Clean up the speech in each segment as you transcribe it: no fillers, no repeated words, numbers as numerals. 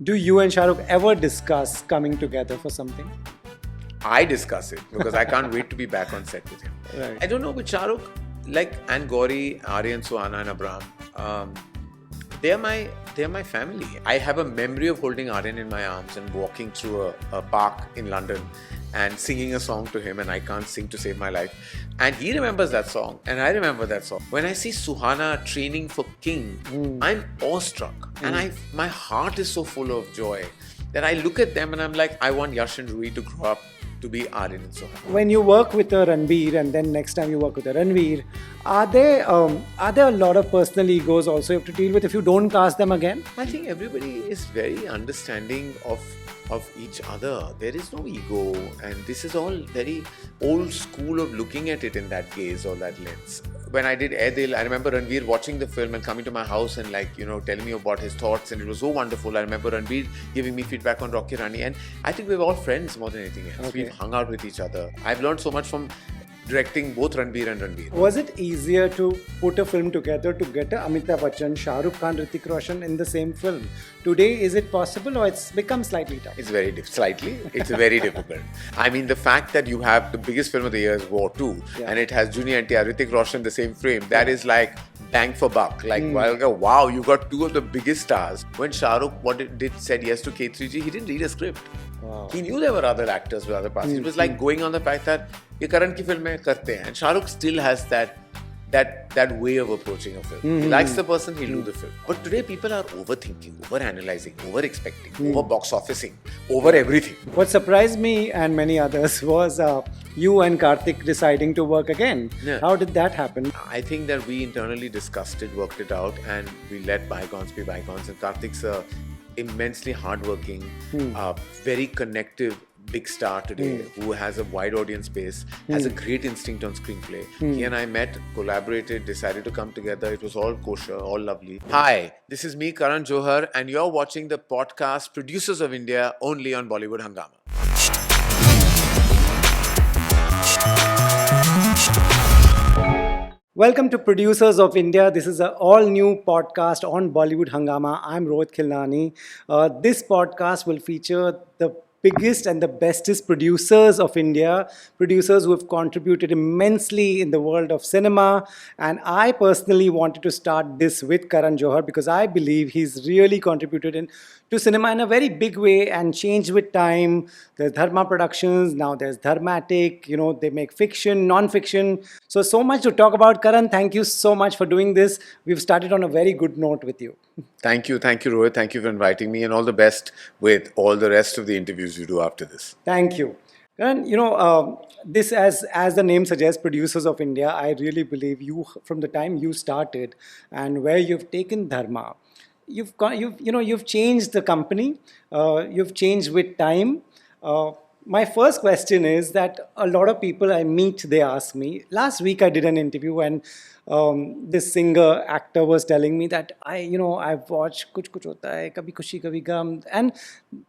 Do you and Shah Rukh ever discuss coming together for something? I discuss it because I can't wait to be back on set with him. Right. I don't know with Shah Rukh, and Gauri, Aryan, Suhana and Abram, they're my family. I have a memory of holding Aryan in my arms and walking through a park in London and singing a song to him, and I can't sing to save my life. And he remembers that song, and I remember that song. When I see Suhana training for King, I'm awestruck, and my heart is so full of joy that I look at them and I'm like, I want Yash and Roohi to grow up to be Aryan and Suhana. When you work with a Ranveer and then next time you work with a Ranveer, are there a lot of personal egos also you have to deal with if you don't cast them again? I think everybody is very understanding of each other. There is no ego, and this is all very old school of looking at it in that gaze or that lens. When I did Air, I remember Ranveer watching the film and coming to my house and telling me about his thoughts, and it was so wonderful. I remember Ranveer giving me feedback on Rocky Rani, and I think we were all friends more than anything else. Okay. We've hung out with each other. I've learned so much from directing both Ranveer and Ranveer. Was it easier to put a film together to get a Amitabh Bachchan, Shah Rukh Khan, Hrithik Roshan in the same film? Today, is it possible or it's become slightly tough? It's very It's very difficult. I mean, the fact that you have the biggest film of the year is War 2, and it has Junior NTR, Hrithik Roshan in the same frame. That is like bang for buck. Wow, you got two of the biggest stars. When Shah Rukh said yes to K3G, he didn't read a script. Wow. He knew there were other actors with other parts. It was like going on the fact that ये Karan की film में करते हैं, and Shah Rukh still has that way of approaching a film. He likes the person, he'll do the film. But today people are overthinking, over-analyzing, over-expecting, over-box officing, over everything. What surprised me and many others was you and Kartik deciding to work again. Yeah. How did that happen? I think that we internally discussed it, worked it out, and we let bygones be bygones. And Kartik's immensely hardworking, very connective, big star today who has a wide audience base, has a great instinct on screenplay. He and I met, collaborated, decided to come together. It was all kosher, all lovely. Hi, this is me, Karan Johar, and you're watching the podcast Producers of India only on Bollywood Hungama. Welcome to Producers of India. This is an all-new podcast on Bollywood Hungama. I'm Rohit Khilnani. This podcast will feature the biggest and the bestest producers of India, producers who have contributed immensely in the world of cinema. And I personally wanted to start this with Karan Johar because I believe he's really contributed to cinema in a very big way and changed with time. There's Dharma Productions, now there's Dharmatic, they make fiction, non-fiction. So much to talk about. Karan, thank you so much for doing this. We've started on a very good note with you. Thank you, Rohit. Thank you for inviting me, and all the best with all the rest of the interviews you do after this. Thank you. Karan, this as the name suggests, Producers of India, I really believe you, from the time you started and where you've taken Dharma, you've changed the company, you've changed with time. My first question is that a lot of people I meet, they ask me. Last week I did an interview and this singer actor was telling me that I've watched Kuch Kuch Hota Hai, Kabhi Khushi Kabhi Gum, and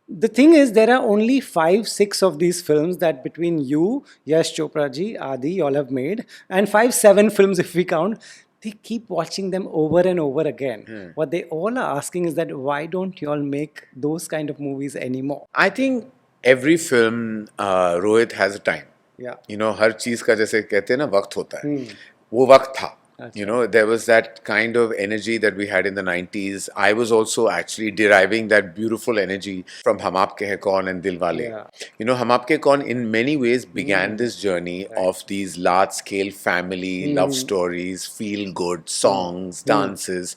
the thing is there are only 5-6 of these films that between you, Yash, Chopra ji, Adi, you all have made, and 5-7 films if we count. They keep watching them over and over again. What they all are asking is that why don't you all make those kind of movies anymore? I think every film, Rohit, has a time. Yeah. हर चीज का जैसे कहते हैं ना वक्त होता है, वो वक्त था. There was that kind of energy that we had in the 90s. I was also actually deriving that beautiful energy from Hum Aapke Hain Kaun and Dilwale. Yeah. Hum Aapke Kaun in many ways began this journey of these large-scale family love stories, feel-good songs, dances,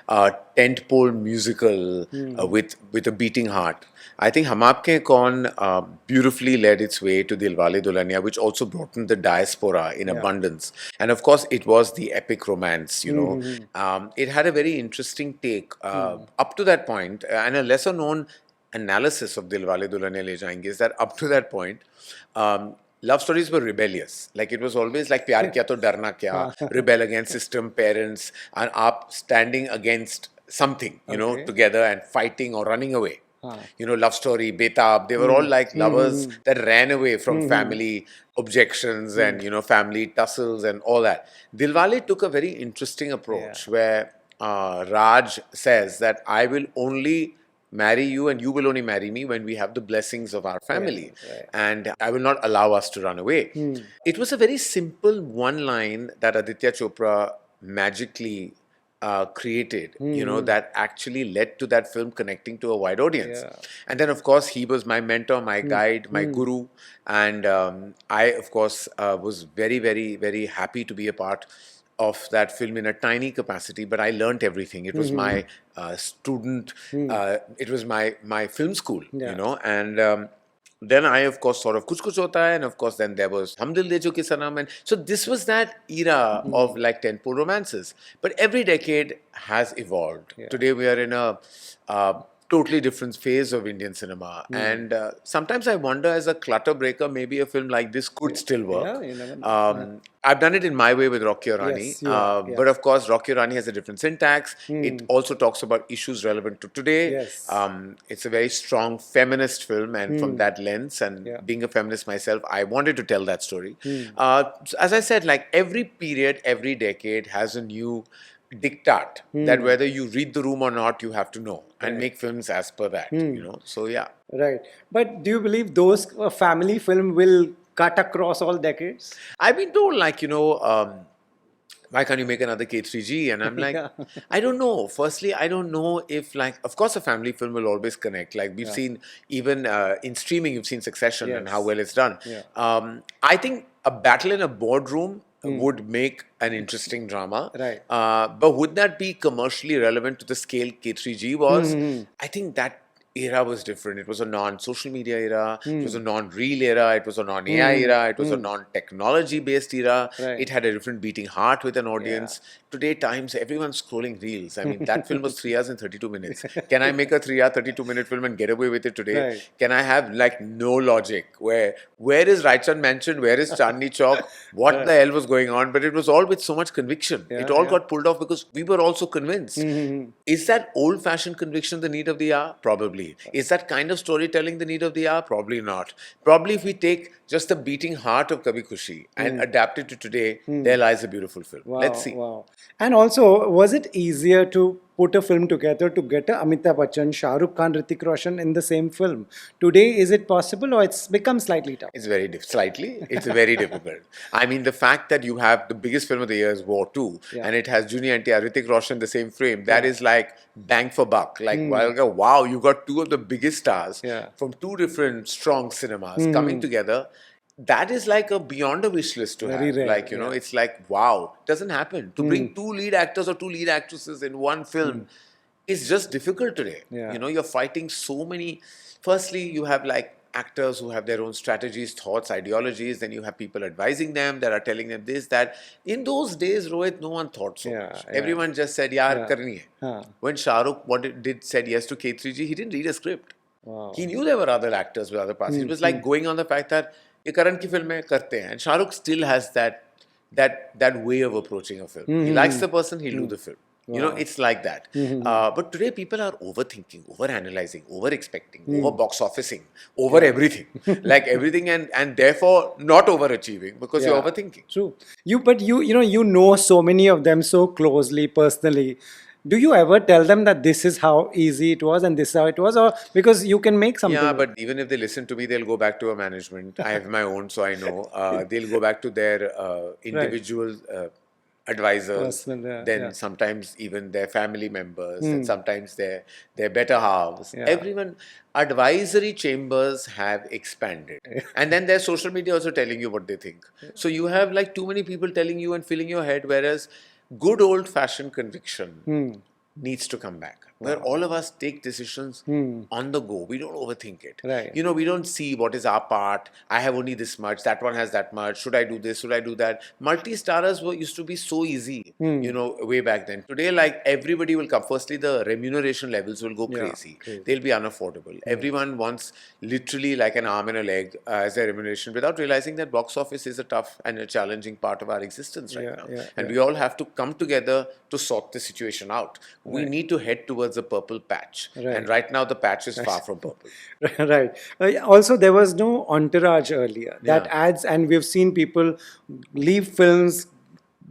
tentpole musical with a beating heart. I think Hum Aapke Hain Kaun beautifully led its way to Dilwale Dulhania, which also brought in the diaspora in abundance. And of course, it was the epic romance, It had a very interesting take. Up to that point, and a lesser known analysis of Dilwale Dulhania Le Jayenge is that up to that point, love stories were rebellious. Like it was always like Pyar Kiya To Darna Kya, rebel against system, parents, and up standing against something, together and fighting or running away. Love story, Betab, they were all like lovers that ran away from family objections and, family tussles and all that. Dilwale took a very interesting approach where Raj says that I will only marry you and you will only marry me when we have the blessings of our family. right. And I will not allow us to run away. It was a very simple one line that Aditya Chopra magically created, that actually led to that film connecting to a wide audience. Yeah. And then, of course, he was my mentor, my guide, my guru. And I, of course, was very, very, very happy to be a part of that film in a tiny capacity, but I learnt everything. It was my student, it was my film school, Yeah. and then I, of course, sort of Kuch Kuch Hota Hai, and of course, then there was Hum Dil De Chuke Sanam. And so this was that era of like tentpole romances. But every decade has evolved. Yeah. Today, we are in a totally different phase of Indian cinema. And sometimes I wonder, as a clutter breaker, maybe a film like this could still work. Yeah, you never know. I've done it in my way with Rocky Aur Rani. Yes, you have, yeah. But of course, Rocky Aur Rani has a different syntax. It also talks about issues relevant to today. Yes. It's a very strong feminist film, and from that lens, and Yeah. being a feminist myself, I wanted to tell that story. As I said, like every period, every decade has a new diktat that whether you read the room or not, you have to know and make films as per that. So yeah. Right. But do you believe those family film will cut across all decades? I've been told, like, why can't you make another K3G? And I'm like, Yeah. I don't know. Firstly, I don't know if, like, of course, a family film will always connect. Like, we've seen, even in streaming, you've seen Succession and how Yes. well it's done. Yeah. I think a battle in a boardroom would make an interesting drama. Right. But would that be commercially relevant to the scale K3G was? I think that era was different. It was a non-social media era. It was a non-real era. It was a non-AI era. It was a non-technology based era. Right. It had a different beating heart with an audience. Today times, everyone's scrolling reels. I mean, that film was 3 hours and 32 minutes. Can I make a 3-hour, 32-minute film and get away with it today? Right. Can I have, like, no logic? Where is Raichan Mansion? Where is Chandni Chowk? What the hell was going on? But it was all with so much conviction. It all got pulled off because we were also convinced. Is that old-fashioned conviction the need of the hour? Probably. Is that kind of storytelling the need of the hour? Probably not. Probably if we take just the beating heart of Kabhi Khushi and adapt it to today, there lies a beautiful film. Wow, Let's see. Wow. And also, was it easier to put a film together to get a Amitabh Bachchan, Shah Rukh Khan, Hrithik Roshan in the same film? Today, is it possible, or it's become slightly tough? It's very slightly. It's very difficult. I mean, the fact that you have the biggest film of the year is War 2, and it has Junior NTR, Hrithik Roshan in the same frame. That is like bang for buck. Like, wow, you got two of the biggest stars from two different strong cinemas coming together. That is like a beyond a wish list to Very have. rare, Like, it's like, wow, doesn't happen. To bring two lead actors or two lead actresses in one film is just difficult today. Yeah. You're fighting so many. Firstly, you have like actors who have their own strategies, thoughts, ideologies. Then you have people advising them that are telling them this, that. In those days, Rohit, no one thought so much. Everyone just said, yaar, karni hai. When Shah Rukh said yes to K3G, he didn't read a script. Wow. He knew there were other actors with other parts. It was like going on the fact that ये Karan की फिल्में करते हैं, and Shah Rukh still has that way of approaching a film. He likes the person, he'll do the film. It's like that. But today people are overthinking, overanalyzing, over-expecting, over-box officing, over everything. Like everything, and therefore not overachieving because you're overthinking. True. But you know so many of them so closely, personally. Do you ever tell them that this is how easy it was and this is how it was, or because you can make something? Yeah, but even if they listen to me, they'll go back to a management. I have my own, so I know. They'll go back to their individual advisors, then sometimes even their family members, and sometimes their better halves. Everyone, advisory chambers have expanded. And then there's social media also telling you what they think. So you have like too many people telling you and filling your head, whereas good old-fashioned conviction needs to come back. Where all of us take decisions on the go. We don't overthink it. Right. We don't see what is our part. I have only this much. That one has that much. Should I do this? Should I do that? Multi-starers used to be so easy, way back then. Today, like, everybody will come. Firstly, the remuneration levels will go crazy. They'll be unaffordable. Everyone wants literally like an arm and a leg as their remuneration without realizing that box office is a tough and a challenging part of our existence right now. And we all have to come together to sort the situation out. We need to head towards a purple patch. And right now the patch is far from purple. Right. Also, there was no entourage earlier. That adds, and we've seen people leave films,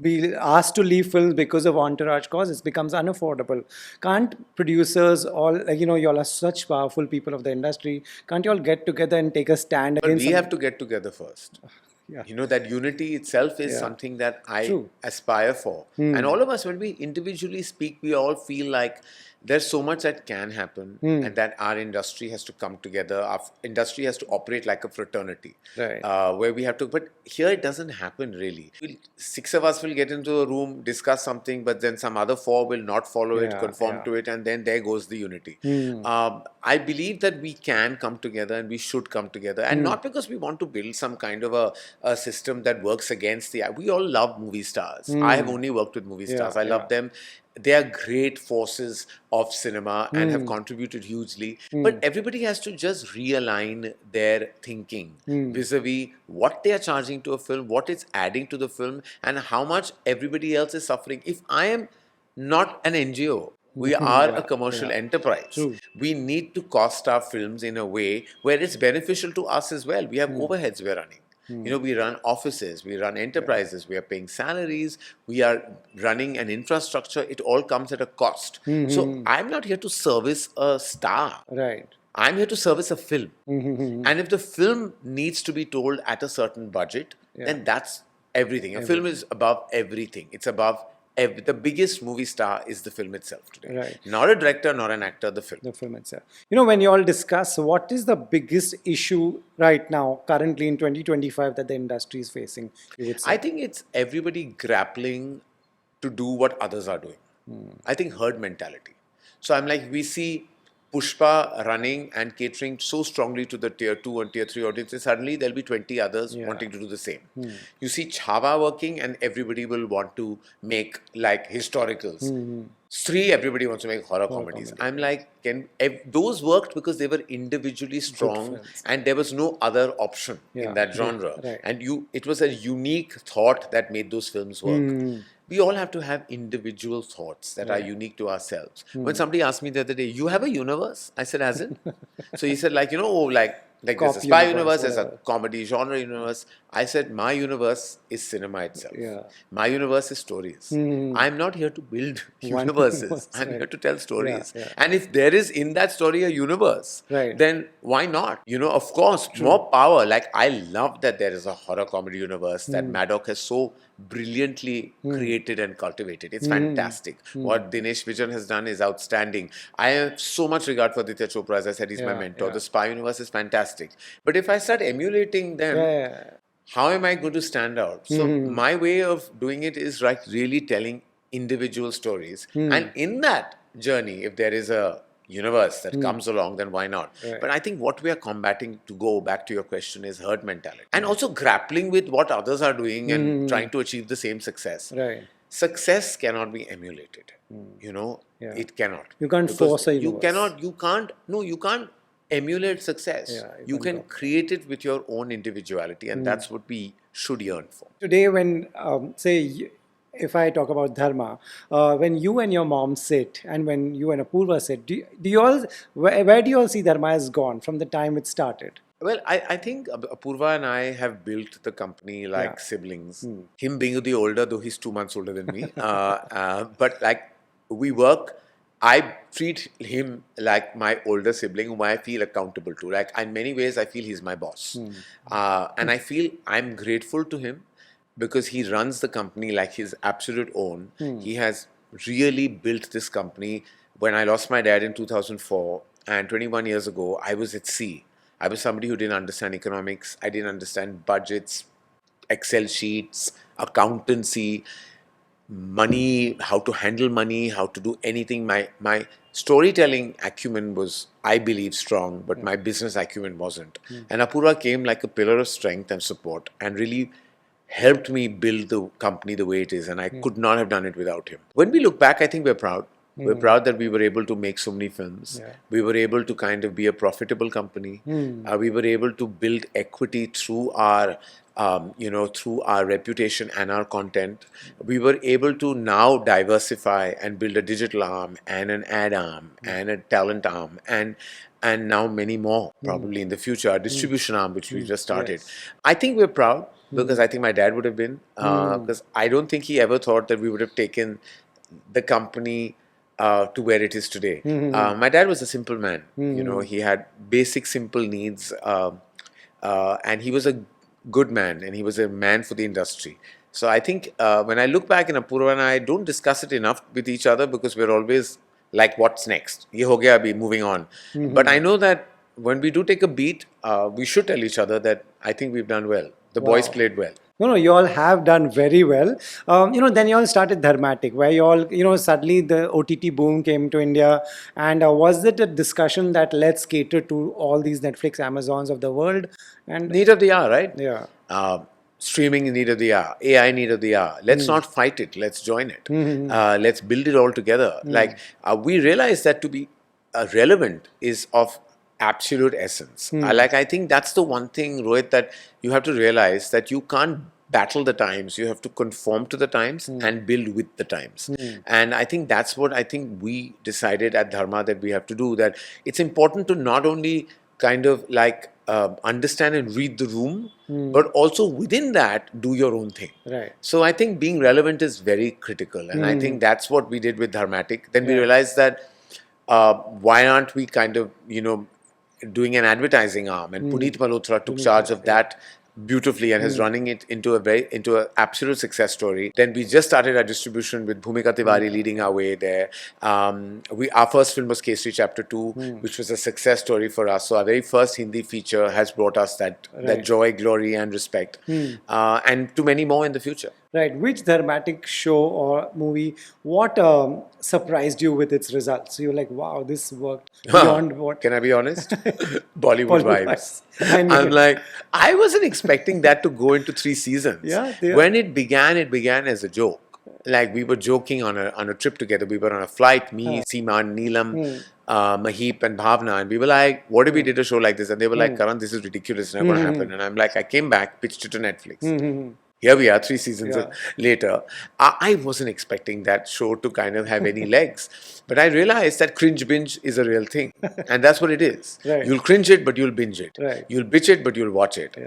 be asked to leave films because of entourage causes. It becomes unaffordable. Can't producers all, like, y'all are such powerful people of the industry, can't y'all get together and take a stand But against we some? have to get together first. Yeah. That unity itself is Yeah. something that I True. aspire for. And all of us, when we individually speak, we all feel like there's so much that can happen and that our industry has to come together. Our industry has to operate like a fraternity. Right. Where we have to, but here it doesn't happen really. Six of us will get into a room, discuss something, but then some other four will not follow it, Yeah, conform yeah. to it, and then there goes the unity. I believe that we can come together and we should come together, and not because we want to build some kind of a system that works against the. We all love movie stars. I have only worked with movie stars. Yeah, I love them. They are great forces of cinema and have contributed hugely. But everybody has to just realign their thinking vis-a-vis what they are charging to a film, what it's adding to the film, and how much everybody else is suffering. If I am not an NGO, we are a commercial enterprise. True. We need to cost our films in a way where it's beneficial to us as well. We have overheads we're running. We run offices, we run enterprises, we are paying salaries, we are running an infrastructure. It all comes at a cost. So I'm not here to service a star. Right. I'm here to service a film. And if the film needs to be told at a certain budget, then that's everything. A film is above everything. It's above the biggest movie star is the film itself today. Right. Not a director, not an actor, the film. The film itself. When you all discuss what is the biggest issue right now, currently in 2025, that the industry is facing, you would say? I think it's everybody grappling to do what others are doing. I think herd mentality. So I'm like, we see Pushpa running and catering so strongly to the tier 2 and tier 3 audiences, suddenly there'll be 20 others wanting to do the same. You see Chhava working and everybody will want to make like historicals. Stree, everybody wants to make horror comedies. I'm like, those worked because they were individually strong and there was no other option in that genre. Right. And it was a unique thought that made those films work. We all have to have individual thoughts that are unique to ourselves. When somebody asked me the other day, you have a universe? I said, as in? So he said, like there's a spy universe, there's a comedy genre universe. I said, my universe is cinema itself. Yeah. My universe is stories. I'm not here to build universes. I'm here to tell stories. And if there is in that story a universe, then why not? Of course, more power. Like, I love that there is a horror comedy universe that Maddock has so brilliantly created and cultivated. It's fantastic. What Dinesh Vijan has done is outstanding. I have so much regard for Aditya Chopra. As I said, he's my mentor. The spy universe is fantastic. But if I start emulating them, how am I going to stand out? So my way of doing it is like really telling individual stories. And in that journey, if there is a universe that comes along, then why not? But I think what we are combating, to go back to your question, is herd mentality. And also grappling with what others are doing and trying to achieve the same success. Right. Success cannot be emulated. It cannot. You can't force a You universe. you can't emulate success. You can create it with your own individuality, and that's what we should yearn for. Today, when, if I talk about Dharma, when you and your mom sit and when you and Apurva sit, do you all, where do you all see Dharma has gone from the time it started? Well, I think Apurva and I have built the company like siblings. Him being the older, though he's 2 months older than me. But like, we work. I treat him like my older sibling whom I feel accountable to. Like, in many ways, I feel he's my boss. And I feel I'm grateful to him because he runs the company like his absolute own. He has really built this company. When I lost my dad in 2004 and 21 years ago, I was at sea. I was somebody who didn't understand economics. I didn't understand budgets, Excel sheets, accountancy, money, how to handle money, how to do anything. My storytelling acumen was, I believe, strong, but my business acumen wasn't. And Apurva came like a pillar of strength and support and really helped me build the company the way it is. And I could not have done it without him. When we look back, I think we're proud. We're proud that we were able to make so many films. We were able to kind of be a profitable company. We were able to build equity through our, through our reputation and our content. We were able to now diversify and build a digital arm and an ad arm and a talent arm and now many more probably in the future. Our distribution arm, which we just started. I think we're proud. because I think my dad would have been. Because I don't think he ever thought that we would have taken the company to where it is today. My dad was a simple man. You know, he had basic, simple needs, and he was a good man, and he was a man for the industry. So I think when I look back in Apurva and I don't discuss it enough with each other because we're always like, what's next? Ye ho gaya abhi, moving on. But I know that when we do take a beat, we should tell each other that I think we've done well. The boys played well. No, you all have done very well. Then you all started Dharmatic, where you all, suddenly the OTT boom came to India. And was it a discussion that let's cater to all these Netflix, Amazons of the world? And Need of the hour, right? yeah. Streaming need of the hour, AI need of the hour. Let's not fight it. Let's join it. Let's build it all together. Like we realize that to be relevant is of absolute essence. I think that's the one thing, Rohit, that you have to realize, that you can't battle the times. You have to conform to the times and build with the times. And I think that's what I think we decided at Dharma that we have to do. That it's important to not only kind of like understand and read the room, but also within that do your own thing. Right. So I think being relevant is very critical, and I think that's what we did with Dharmatic. Then we realized that why aren't we kind of doing an advertising arm, and Puneet Malhotra took charge of that beautifully and is running it into an absolute success story. Then we just started our distribution with Bhumika Tiwari leading our way there. Our first film was Kesri Chapter 2, which was a success story for us. So our very first Hindi feature has brought us that joy, glory and respect, and to many more in the future. Right. Which Dharmatic show or movie, what surprised you with its results? You're like, wow, this worked beyond what... Can I be honest? Bollywood vibes. I'm like, I wasn't expecting that to go into 3 seasons. Yeah, when it began as a joke. Like we were joking on a trip together. We were on a flight, me, Seema, Neelam, Maheep and Bhavna, and we were like, what if we did a show like this? And they were like, Karan, this is ridiculous, it's not going to happen. And I'm like, I came back, pitched it to Netflix. Here we are, 3 seasons later. I wasn't expecting that show to kind of have any legs. But I realized that cringe binge is a real thing. And that's what it is. Right. You'll cringe it, but you'll binge it. Right. You'll bitch it, but you'll watch it.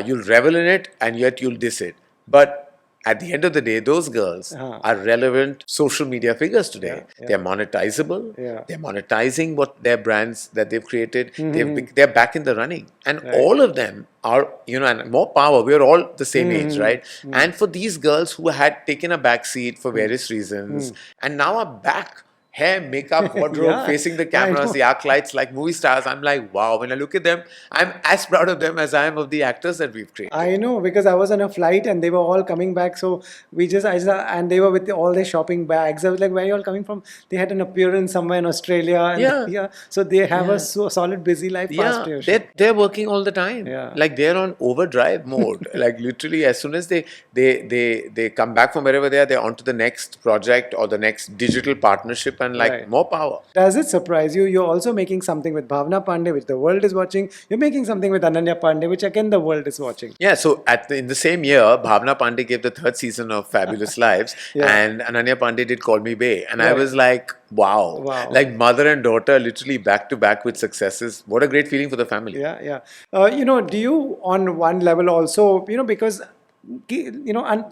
You'll revel in it, and yet you'll diss it. But at the end of the day, those girls are relevant social media figures today. They're monetizable. They're monetizing what their brands that they've created. They're back in the running. And all of them are, and more power. We're all the same age, right? And for these girls who had taken a back seat for various reasons and now are back, hair, makeup, wardrobe, facing the cameras, the arc lights like movie stars. I'm like, wow, when I look at them, I'm as proud of them as I am of the actors that we've created. I know, because I was on a flight and they were all coming back. So and they were with all their shopping bags. I was like, where are you all coming from? They had an appearance somewhere in Australia. And so they have a solid busy life past here. They're working all the time. Like they're on overdrive mode. Like literally as soon as they come back from wherever they are, they're on to the next project or the next digital partnership. And more power. Does it surprise you? You're also making something with Bhavna Pandey, which the world is watching. You're making something with Ananya Pandey, which again the world is watching. Yeah, so in the same year, Bhavna Pandey gave the 3rd season of Fabulous Lives, and Ananya Pandey did Call Me Bae. And I was like, wow. Like mother and daughter literally back to back with successes. What a great feeling for the family. Do you on one level also, because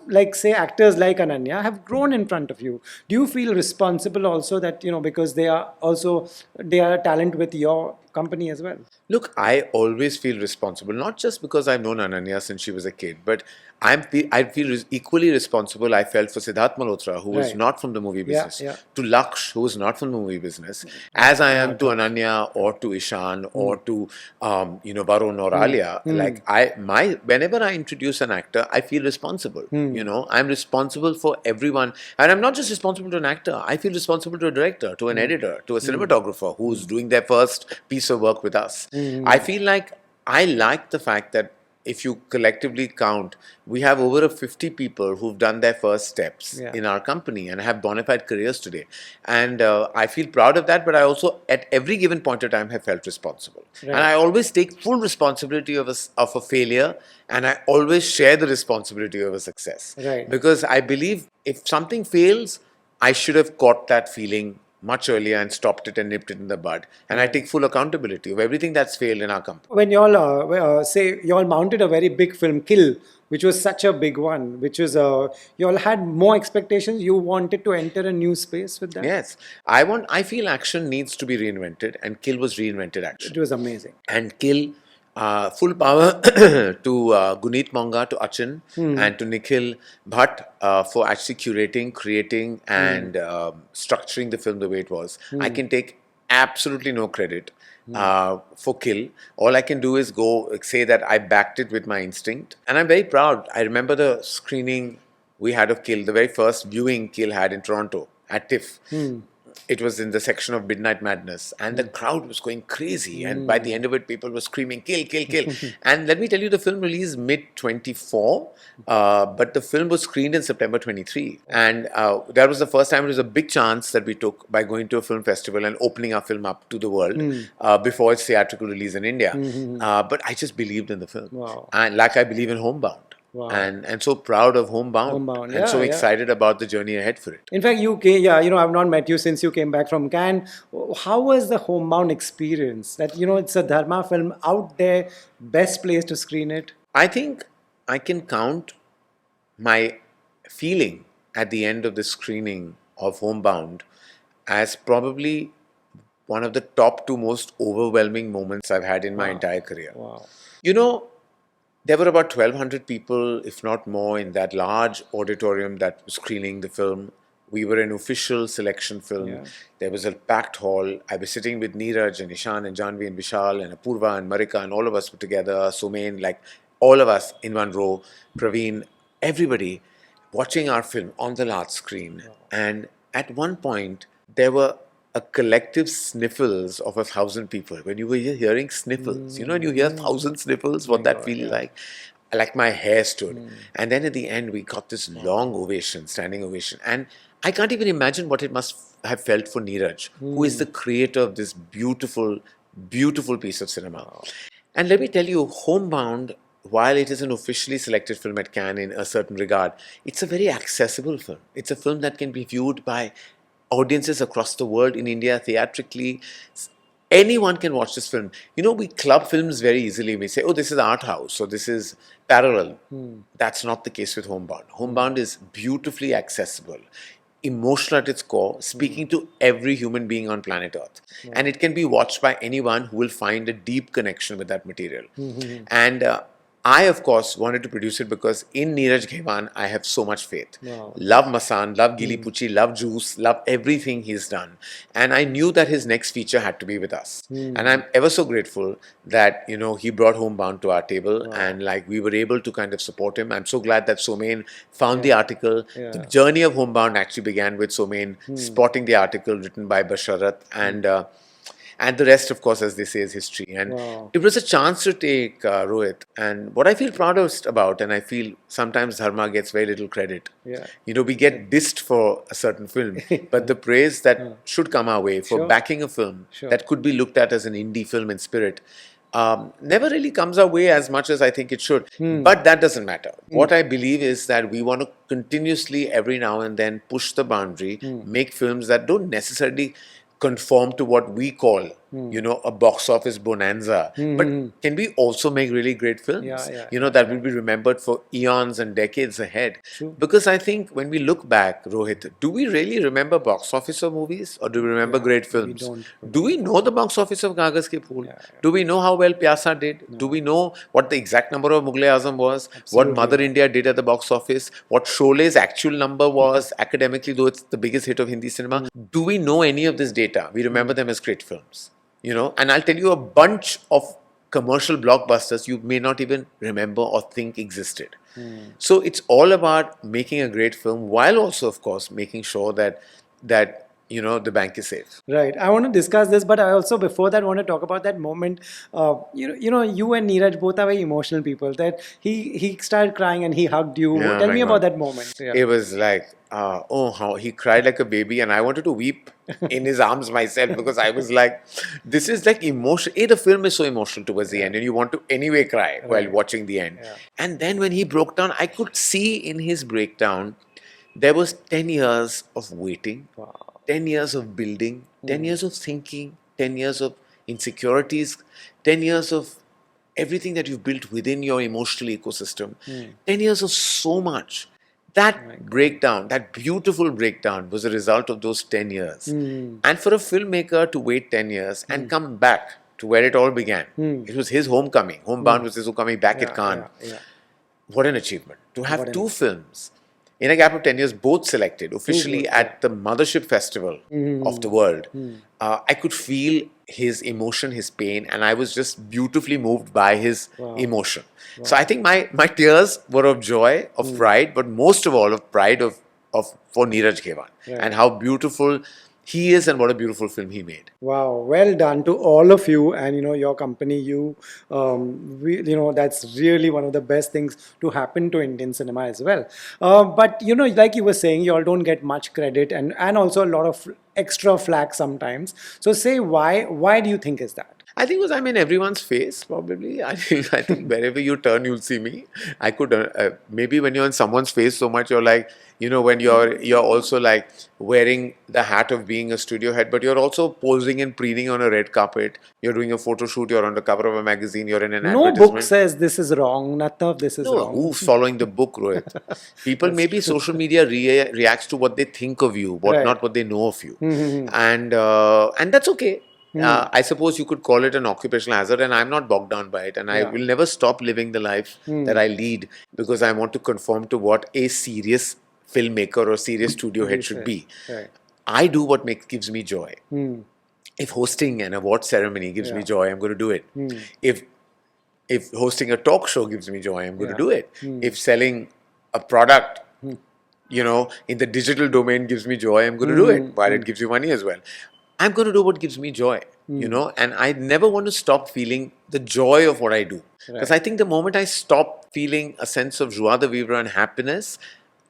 like say actors like Ananya have grown in front of you. Do you feel responsible also that, because they are talent with your company as well? Look, I always feel responsible, not just because I've known Ananya since she was a kid, but I feel equally responsible. I felt for Siddharth Malhotra, who was not from the movie business, to Laksh, who was not from the movie business, as I am to Ananya or to Ishan or to Varun or Alia. Like whenever I introduce an actor, I feel responsible. I'm responsible for everyone, and I'm not just responsible to an actor. I feel responsible to a director, to an editor, to a cinematographer who's doing their first piece of work with us. I feel like I like the fact that if you collectively count, we have over 50 people who've done their first steps in our company and have bona fide careers today. And I feel proud of that, but I also, at every given point of time, have felt responsible. And I always take full responsibility of a failure, and I always share the responsibility of a success. Because I believe if something fails, I should have caught that feeling much earlier and stopped it and nipped it in the bud. And I take full accountability of everything that's failed in our company. When y'all say y'all mounted a very big film, Kill, which was such a big one, which was you all had more expectations. You wanted to enter a new space with that. Yes, I feel action needs to be reinvented, and Kill was reinvented It action. was amazing. And Kill, full power to Guneet Monga, to Achin, and to Nikhil Bhatt for actually curating, creating, and structuring the film the way it was. I can take absolutely no credit for Kill. All I can do is go say that I backed it with my instinct, and I'm very proud. I remember the screening we had of Kill, the very first viewing Kill had in Toronto at TIFF. It was in the section of Midnight Madness, and the crowd was going crazy. And by the end of it, people were screaming, "Kill, kill, kill!" And let me tell you, the film released mid 24, but the film was screened in September 23. And that was the first time. It was a big chance that we took by going to a film festival and opening our film up to the world before its theatrical release in India. But I just believed in the film, Wow. and like I believe in Homebound. Wow. And so proud of Homebound, Homebound, and so yeah, yeah. excited about the journey ahead for it. In fact, you came, yeah, I've not met you since you came back from Cannes. How was the Homebound experience? That, it's a Dharma film out there, best place to screen it. I think I can count my feeling at the end of the screening of Homebound as probably one of the top two most overwhelming moments I've had in my entire career. Wow. There were about 1,200 people, if not more, in that large auditorium that was screening the film. We were an official selection film. Yeah. There was a packed hall. I was sitting with Neeraj and Ishan and Janvi and Vishal and Apurva and Marika, and all of us were together, Somain, like all of us in one row, Praveen, everybody watching our film on the large screen. And at one point, there were a collective sniffles of 1,000 people. When you were hearing sniffles, and you hear 1,000 sniffles, what that feels like my hair stood. And then at the end, we got this long ovation, standing ovation. And I can't even imagine what it must have felt for Neeraj, who is the creator of this beautiful, beautiful piece of cinema. And let me tell you, Homebound, while it is an officially selected film at Cannes in a certain regard, it's a very accessible film. It's a film that can be viewed by audiences across the world, in India, theatrically. Anyone can watch this film. We club films very easily. We say, oh, this is art house, or this is parallel. That's not the case with Homebound. Homebound is beautifully accessible, emotional at its core, speaking to every human being on planet Earth. And it can be watched by anyone who will find a deep connection with that material. And I, of course, wanted to produce it because in Neeraj Ghewan, I have so much faith. Wow. Love Masan, love Gili Pucci, love Juice, love everything he's done. And I knew that his next feature had to be with us. And I'm ever so grateful that, he brought Homebound to our table and we were able to kind of support him. I'm so glad that Somain found the article. The journey of Homebound actually began with Somain spotting the article written by Basharat, and the rest, of course, as they say, is history. And it was a chance to take Rohit. And what I feel proudest about, and I feel sometimes Dharma gets very little credit. We get dissed for a certain film, but the praise that should come our way for backing a film that could be looked at as an indie film in spirit never really comes our way as much as I think it should. But that doesn't matter. What I believe is that we want to continuously, every now and then, push the boundary, make films that don't necessarily conform to what we call, a box office bonanza, but can we also make really great films, that will be remembered for eons and decades ahead. Because I think when we look back, Rohit, do we really remember box office of movies, or do we remember great films? Do we know the box office of Kagaz Ke Phool? Do we know how well Pyasa did? Do we know what the exact number of Mughal-e-Azam was? What Mother India did at the box office? What Shole's actual number was academically, though it's the biggest hit of Hindi cinema? Do we know any of this data? We remember them as great films. And I'll tell you, a bunch of commercial blockbusters you may not even remember or think existed. So it's all about making a great film, while also, of course, making sure that the bank is safe. Right. I want to discuss this, but I also, before that, want to talk about that moment. You and Neeraj both are very emotional people. That he started crying and he hugged you. Yeah, Tell me about God. that moment. It was like, how he cried like a baby, and I wanted to weep in his arms myself, because I was like, this is like emotion. The film is so emotional towards the end, and you want to anyway cry while watching the end. And then when he broke down, I could see in his breakdown, there was 10 years of waiting. 10 years of building, 10 years of thinking, 10 years of insecurities, 10 years of everything that you've built within your emotional ecosystem. 10 years of so much. That breakdown, that beautiful breakdown, was a result of those 10 years. And for a filmmaker to wait 10 years and come back to where it all began, it was his homecoming. Homebound was his homecoming back at Cannes. What an achievement. To have two films in a gap of 10 years, both selected officially at the Mothership Festival of the world. I could feel his emotion, his pain, and I was just beautifully moved by his emotion. So I think my tears were of joy, of pride, but most of all of pride for Neeraj Khewan and how beautiful he is and what a beautiful film he made. Wow, well done to all of you and your company. That's really one of the best things to happen to Indian cinema as well. But like you were saying, you all don't get much credit and also a lot of extra flack sometimes. So say why do you think is that? I think because I'm in everyone's face, probably. I think wherever you turn, you'll see me. I could maybe when you're in someone's face so much, you're like, when you're also like wearing the hat of being a studio head, but you're also posing and preening on a red carpet. You're doing a photo shoot. You're on the cover of a magazine. You're in an No advertisement. book says this is wrong. None of this is No, wrong. who's following the book, Rohit? People, maybe social media reacts to what they think of you, not what they know of you, and that's okay. I suppose you could call it an occupational hazard, and I'm not bogged down by it. And I will never stop living the life that I lead because I want to conform to what a serious filmmaker or serious studio head should be. Right. I do what gives me joy. If hosting an award ceremony gives me joy, I'm going to do it. If hosting a talk show gives me joy, I'm going to do it. If selling a product, in the digital domain gives me joy, I'm going to do it, while it gives you money as well. I'm going to do what gives me joy, and I never want to stop feeling the joy of what I do. Because I think the moment I stop feeling a sense of joie de vivre and happiness,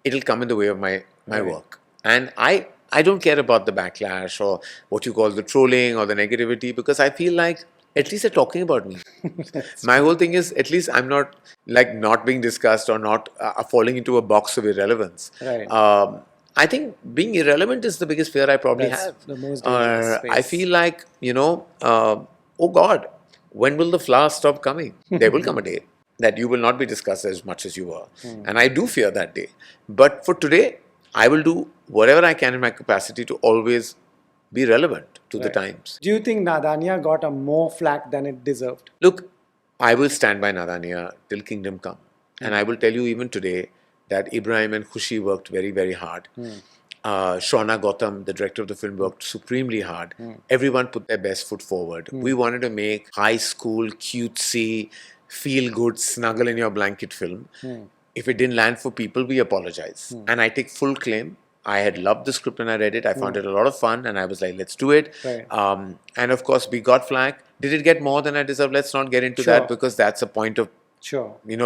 it'll come in the way of my work. And I don't care about the backlash or what you call the trolling or the negativity, because I feel like at least they're talking about me. My whole thing is, at least I'm not not being discussed or not falling into a box of irrelevance. Right. I think being irrelevant is the biggest fear I probably have. The most dangerous space. I feel like, oh God, when will the flowers stop coming? There will come a day that you will not be discussed as much as you were. And I do fear that day. But for today, I will do whatever I can in my capacity to always be relevant to the times. Do you think Nadania got a more flack than it deserved? Look, I will stand by Nadania till kingdom come. And I will tell you even today that Ibrahim and Khushi worked very, very hard. Shona Gautam, the director of the film, worked supremely hard. Everyone put their best foot forward. We wanted to make high school, cutesy, feel good, snuggle in your blanket film. If it didn't land for people, we apologize. And I take full claim. I had loved the script when I read it. I found it a lot of fun, and I was like, let's do it. Right. And of course, we got flack. Did it get more than I deserve? Let's not get into that, because that's a point of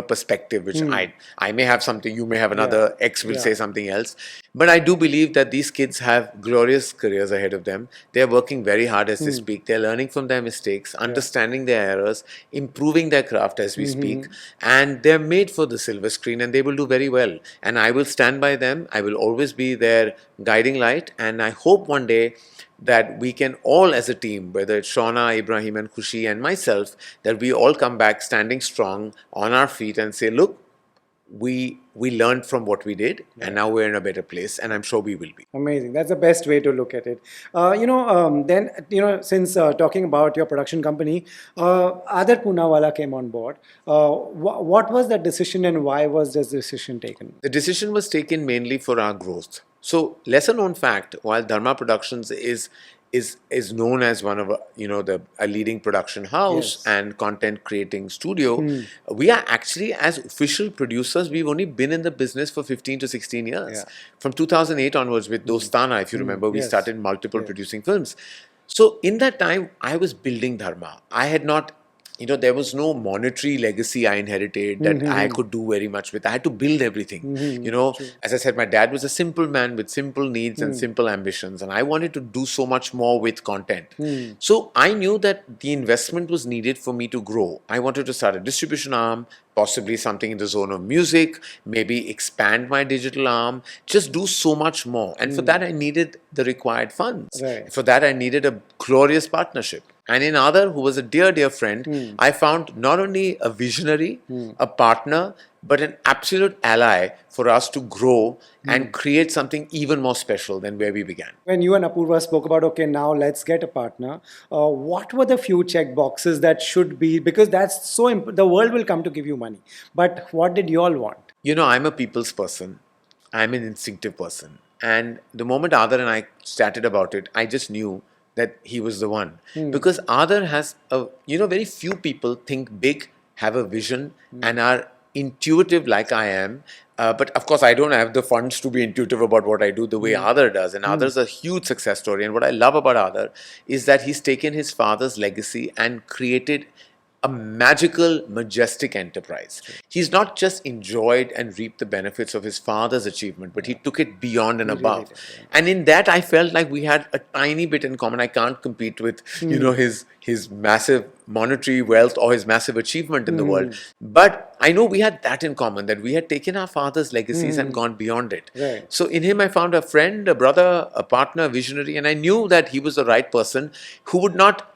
perspective, which I may have something, you may have another, X will say something else. But I do believe that these kids have glorious careers ahead of them. They're working very hard as they speak. They're learning from their mistakes, understanding their errors, improving their craft as we speak. And they're made for the silver screen, and they will do very well. And I will stand by them. I will always be their guiding light. And I hope one day that we can all as a team, whether it's Shauna, Ibrahim and Khushi and myself, that we all come back standing strong on our feet and say, look, we learned from what we did, and now we're in a better place, and I'm sure we will be. Amazing. That's the best way to look at it. Since talking about your production company, Adar Poonawalla came on board. What was the decision, and why was this decision taken? The decision was taken mainly for our growth. So, lesser known fact, while Dharma Productions is known as one of a leading production house and content creating studio, we are actually, as official producers, we've only been in the business for 15 to 16 years. From 2008 onwards with Dostana, if you remember, we started multiple producing films. So in that time, I was building Dharma. I had not, there was no monetary legacy I inherited that I could do very much with. I had to build everything. As I said, my dad was a simple man with simple needs and simple ambitions, and I wanted to do so much more with content. So I knew that the investment was needed for me to grow. I wanted to start a distribution arm, possibly something in the zone of music, maybe expand my digital arm, just do so much more. And for that, I needed the required funds. Right. For that, I needed a glorious partnership. And in Adar, who was a dear, dear friend, I found not only a visionary, a partner, but an absolute ally for us to grow and create something even more special than where we began. When you and Apurva spoke about, okay, now let's get a partner, what were the few check boxes that should be, because that's so the world will come to give you money, but what did you all want? You know, I'm a people's person. I'm an instinctive person. And the moment Adar and I chatted about it, I just knew that he was the one. Because Adar has very few people think big, have a vision, and are intuitive like I am. But of course, I don't have the funds to be intuitive about what I do the way Adar does. And Adar's a huge success story. And what I love about Adar is that he's taken his father's legacy and created a magical, majestic enterprise. He's not just enjoyed and reaped the benefits of his father's achievement, but he took it beyond and above. did, And in that, I felt like we had a tiny bit in common. I can't compete with, his massive monetary wealth or his massive achievement in the world. But I know we had that in common, that we had taken our father's legacies and gone beyond it. Right. So in him, I found a friend, a brother, a partner, a visionary, and I knew that he was the right person who would not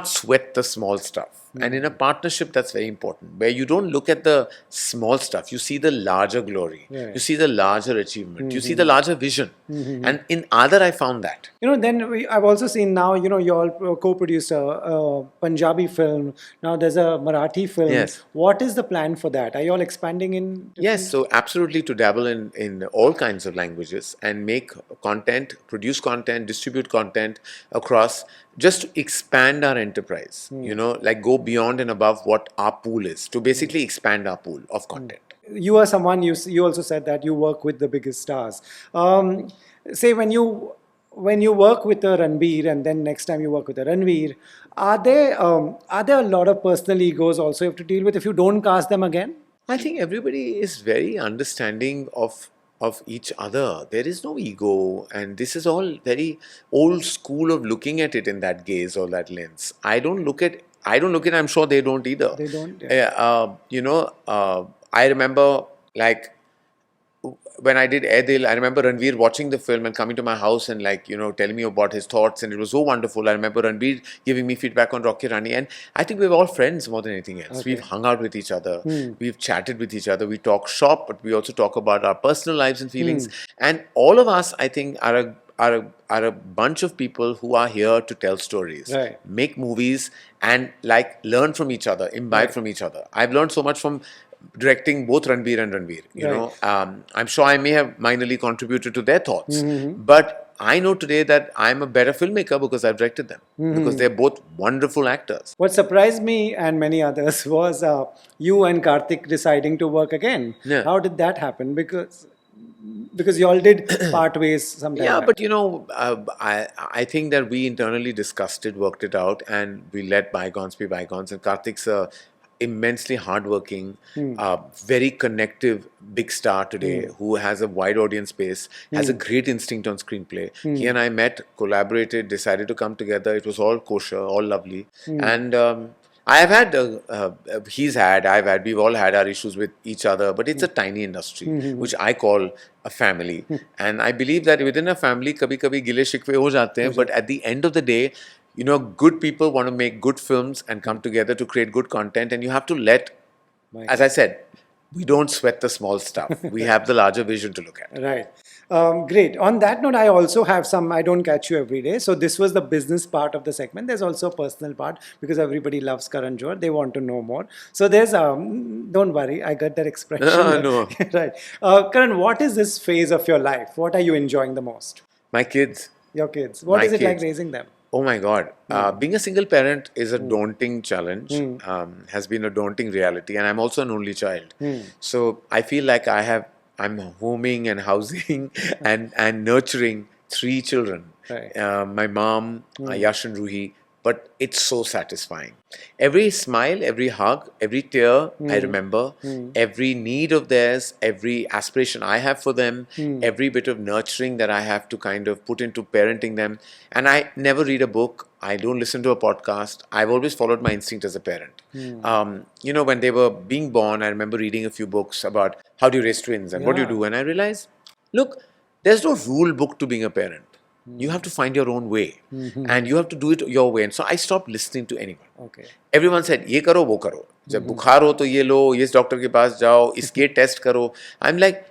sweat the small stuff. And in a partnership, that's very important, where you don't look at the small stuff. You see the larger glory. Right. You see the larger achievement. You see the larger vision. And in Adar, I found that. Then I've also seen now, you all co-produced a Punjabi film. Now there's a Marathi film. Yes. What is the plan for that? Are you all expanding in? Yes, so absolutely, to dabble in all kinds of languages and make content, produce content, distribute content across, just to expand our enterprise, like go beyond and above what our pool is, to basically expand our pool of content. You are someone, you also said that you work with the biggest stars. Say when you work with a Ranbir and then next time you work with a Ranveer, are there a lot of personal egos also you have to deal with if you don't cast them again? I think everybody is very understanding of each other. There is no ego, and this is all very old school of looking at it in that gaze or that lens. I don't look at. I'm sure they don't either. They don't, I remember, like, when I did Air, I remember Ranveer watching the film and coming to my house and telling me about his thoughts, and it was so wonderful. I remember Ranveer giving me feedback on Rocky Rani, and I think we were all friends more than anything else. Okay. We've hung out with each other, we've chatted with each other, we talk shop, but we also talk about our personal lives and feelings. And all of us, I think, are a bunch of people who are here to tell stories, Right. make movies, and learn from each other, imbibe from each other. I've learned so much from directing both Ranbir and Ranveer. I'm sure I may have minorly contributed to their thoughts, but I know today that I'm a better filmmaker because I've directed them, because they're both wonderful actors. What surprised me and many others was you and Kartik deciding to work again. Yeah. How did that happen? Because you all did part ways sometime Yeah, back. but I think that we internally discussed it, worked it out, and we let bygones be bygones. And Kartik's immensely hardworking, very connective big star today, who has a wide audience base, has a great instinct on screenplay. He and I met, collaborated, decided to come together. It was all kosher, all lovely. And I've had, we've all had our issues with each other, but it's a tiny industry, which I call a family. And I believe that within a family, kabhi gile shikwe ho jate hain, but at the end of the day, good people want to make good films and come together to create good content. And you have to as I said, we don't sweat the small stuff. We have the larger vision to look at. Right. Great. On that note, I also have I don't catch you every day. So this was the business part of the segment. There's also a personal part because everybody loves Karan Johar. They want to know more. So there's, don't worry, I got that expression. No. Right. Karan, what is this phase of your life? What are you enjoying the most? My kids. Your kids. What My is it like kids. raising them? Oh my God. Being a single parent is a daunting challenge, has been a daunting reality. And I'm also an only child. So I feel like I'm homing and housing and nurturing 3 children. Right. My mom, Yash and Roohi. But it's so satisfying. Every smile, every hug, every tear I remember, every need of theirs, every aspiration I have for them, every bit of nurturing that I have to kind of put into parenting them. And I never read a book. I don't listen to a podcast. I've always followed my instinct as a parent. When they were being born, I remember reading a few books about how do you raise twins and what do you do. And I realized, look, there's no rule book to being a parent. You have to find your own way, and you have to do it your way. And so I stopped listening to anyone. Okay. Everyone said, "ये करो, वो करो. जब बुखार हो तो ये लो, इस डॉक्टर के पास जाओ, इसके टेस्ट करो." I'm like,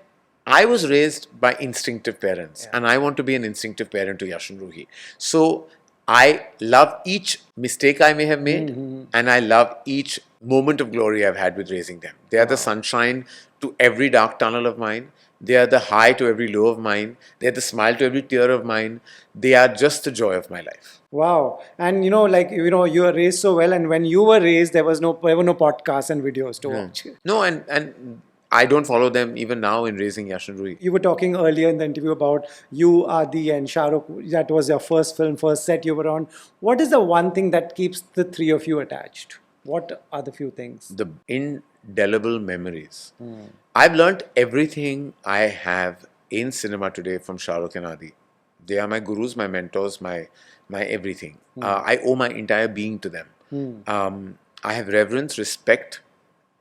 I was raised by instinctive parents, and I want to be an instinctive parent to Yash and Roohi. So I love each mistake I may have made, and I love each moment of glory I've had with raising them. They are the sunshine to every dark tunnel of mine. They are the high to every low of mine. They are the smile to every tear of mine. They are just the joy of my life. Wow. And you were raised so well, and when you were raised, there were no podcasts and videos to watch. No, and I don't follow them even now in raising Yash and Roohi. You were talking earlier in the interview about you, Adi, and Shah Rukh. That was your first film, first set you were on. What is the one thing that keeps the three of you attached? What are the few things? The indelible memories. I've learnt everything I have in cinema today from Shah Rukh and Adi. They are my gurus, my mentors, my everything. I owe my entire being to them. I have reverence, respect,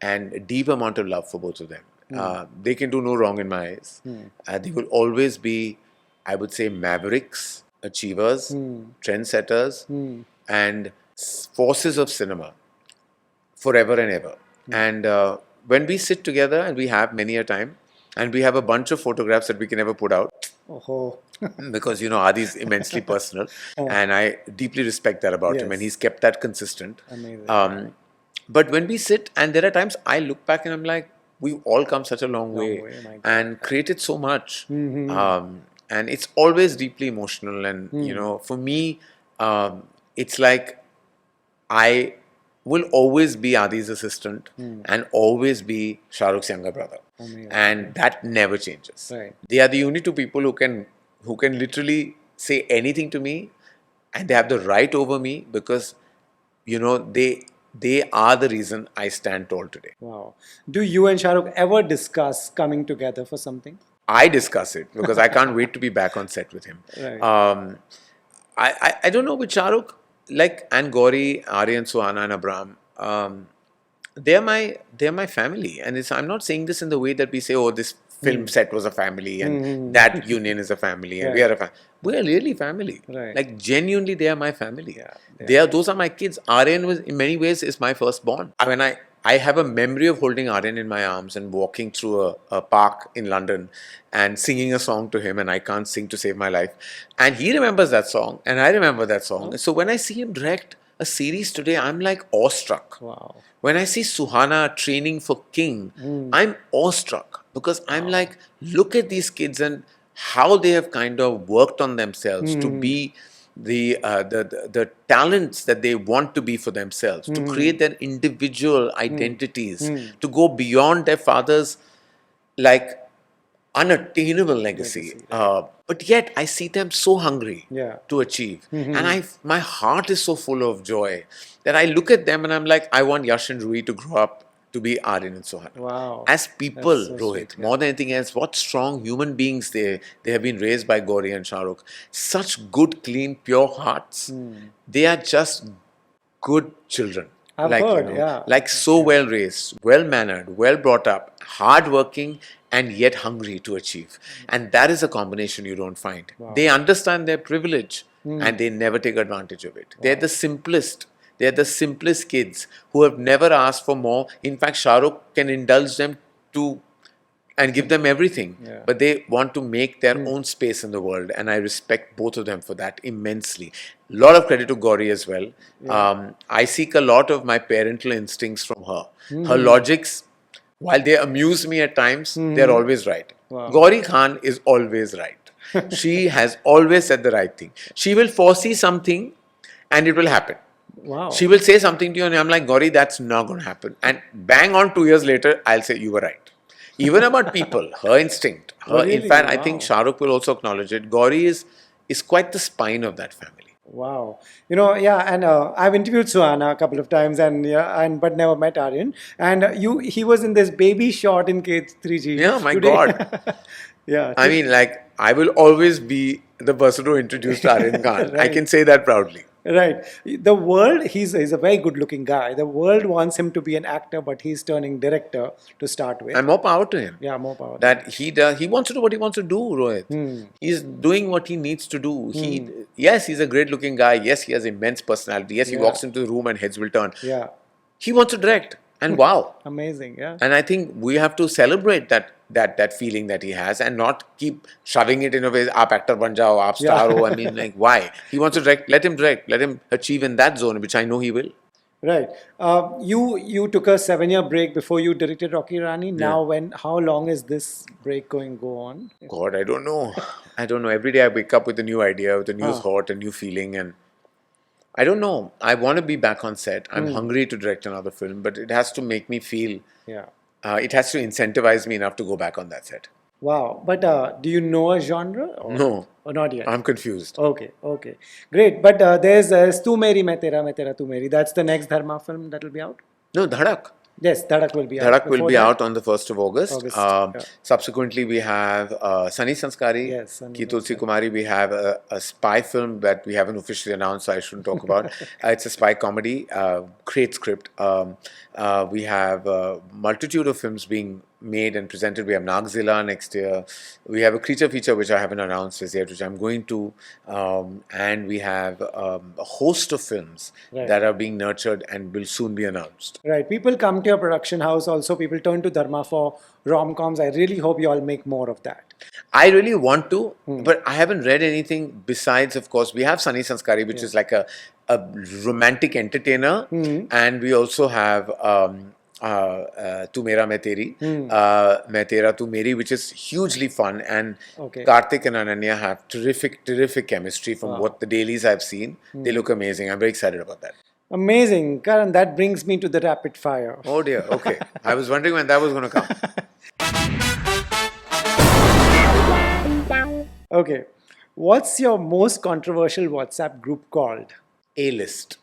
and a deep amount of love for both of them. They can do no wrong in my eyes. They will always be, I would say, mavericks, achievers, trendsetters, and forces of cinema forever and ever. And when we sit together, and we have many a time, and we have a bunch of photographs that we can never put out, because Adi is immensely personal, and I deeply respect that about him, and he's kept that consistent. Amazing. But when we sit, and there are times I look back and I'm like, we've all come such a long way and created so much. And it's always deeply emotional. And, for me, it's like I will always be Adi's assistant and always be Shah Rukh's younger brother. And that never changes. Right. They are the only two people who can literally say anything to me, and they have the right over me because, they are the reason I stand tall today. Wow. Do you and Shah Rukh ever discuss coming together for something? I discuss it because I can't wait to be back on set with him. Right. I don't know with Shah Rukh, and Gauri, Aryan, Suhana, and Abram. They're my family, and I'm not saying this in the way that we say, oh, this film set was a family, and that union is a family, and we are a family. We are really family. Right. Like genuinely, they are my family. Those are my kids. Aryan was in many ways is my firstborn. I have a memory of holding Aryan in my arms and walking through a park in London and singing a song to him, and I can't sing to save my life. And he remembers that song, and I remember that song. So when I see him direct a series today, I'm like awestruck. Wow. When I see Suhana training for King, I'm awestruck because I'm like, look at these kids and how they have kind of worked on themselves to be the talents that they want to be for themselves, to create their individual identities, to go beyond their father's unattainable legacy. But yet I see them so hungry to achieve. And my heart is so full of joy that I look at them and I'm like, I want Yash and Roohi to grow up to be Aryan and Suhana. Wow. As people, So Rohit, sweet, more than anything else, what strong human beings they have been raised by Gauri and Shah Rukh. Such good, clean, pure hearts. They are just good children. I've heard, So well raised, well mannered, well brought up, hardworking, and yet hungry to achieve. And that is a combination you don't find. They understand their privilege and they never take advantage of it. They're the simplest. They're the simplest kids who have never asked for more. In fact, Shah Rukh can indulge them and give them everything. But they want to make their own space in the world. And I respect both of them for that immensely. A lot of credit to Gauri as well. I seek a lot of my parental instincts from her. Her logics, while they amuse me at times, they're always right. Gauri Khan is always right. She has always said the right thing. She will foresee something and it will happen. Wow. She will say something to you and I'm like, Gauri, that's not going to happen. And bang on 2 years later, I'll say, you were right. Even about people, her instinct. In fact, I think Shah Rukh will also acknowledge it. Gauri is quite the spine of that family. Wow. And I've interviewed Suhana a couple of times but never met Aryan. And he was in this baby shot in K3G. Yeah, my God. I mean, I will always be the person who introduced Aryan Khan. Right. I can say that proudly. Right. The world, he's a very good looking guy. The world wants him to be an actor, but he's turning director to start with. And more power to him. Yeah, more power. That he does. He wants to do what he wants to do, Rohit. He's doing what he needs to do. Yes, he's a great-looking guy. Yes, he has immense personality. Yes, he Yeah. walks into the room and heads will turn. Yeah. He wants to direct, and wow. Amazing. Yeah. And I think we have to celebrate that feeling that he has, and not keep shoving it in a way. Aap actor ban jao, aap star ho. I mean, like, why? He wants to direct. Let him direct. Let him achieve in that zone, which I know he will. Right. You took a 7 year break before you directed Rocky Rani. Now, how long is this break going to go on? God, I don't know. I don't know. Every day I wake up with a new idea, with a new thought, a new feeling, and I don't know. I want to be back on set. I'm hungry to direct another film, but it has to make me feel. Yeah. It has to incentivize me enough to go back on that set. Wow. But do you know a genre? No. Or not yet? I'm confused. Okay. Great. But there's Tu Meri, Main Tera Tu Meri. That's the next Dharma film that will be out? No, Dhadak. Yes, Dhadak will be out. Dhadak will Before be that? out on the 1st of August. Yeah. Subsequently, we have Sunny Sanskari, Yes, Sunny Ki Tulsi Kumari. We have a spy film that we haven't officially announced, so I shouldn't talk about. It's a spy comedy, great script. We have a multitude of films being made and presented. We have Nagzilla next year. We have a creature feature which I haven't announced as yet, which I'm going to. And we have a host of films that are being nurtured and will soon be announced. Right. People come to your production house also. People turn to Dharma for rom-coms. I really hope you all make more of that. I really want to, but I haven't read anything besides, of course, we have Sunny Sanskari, which is like a romantic entertainer. And we also have Tu Mera Main Teri, Main Tera Tu Meri, which is hugely fun. And Kartik and Ananya have terrific chemistry from what the dailies I've seen. They look amazing. I'm very excited about that. Amazing. Karan, that brings me to the rapid fire. Oh dear, okay. I was wondering when that was going to come. Okay. What's your most controversial WhatsApp group called? A-list.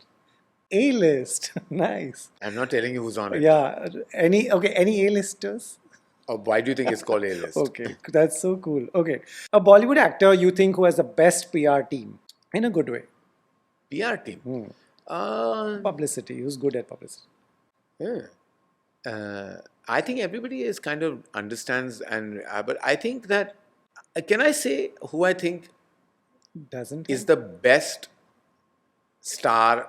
A-list. Nice. I'm not telling you who's on it. Yeah. Any A-listers? Why do you think it's called A-list? Okay. That's so cool. Okay. A Bollywood actor you think who has the best PR team? In a good way. PR team? Publicity. Who's good at publicity? I think everybody is kind of understands, and but I think that can I say who I think is the best star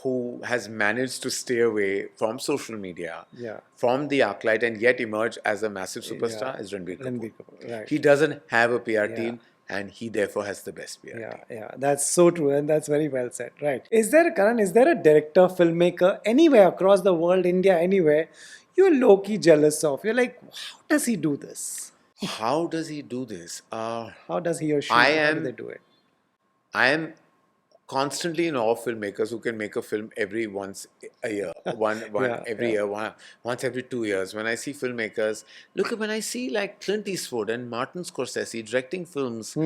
who has managed to stay away from social media, from the arclight, and yet emerge as a massive superstar is Ranbir Kapoor. Right. He doesn't have a PR team, and he therefore has the best PR team. Yeah, that's so true, and that's very well said. Right. Is there a director, filmmaker, anywhere across the world, India, anywhere, you're low-key jealous of? You're like, how does he do this? How does he do this? How does he or she? How do they do it? I am constantly in awe of filmmakers who can make a film every once a year, once every 2 years. When I see filmmakers, when I see like Clint Eastwood and Martin Scorsese directing films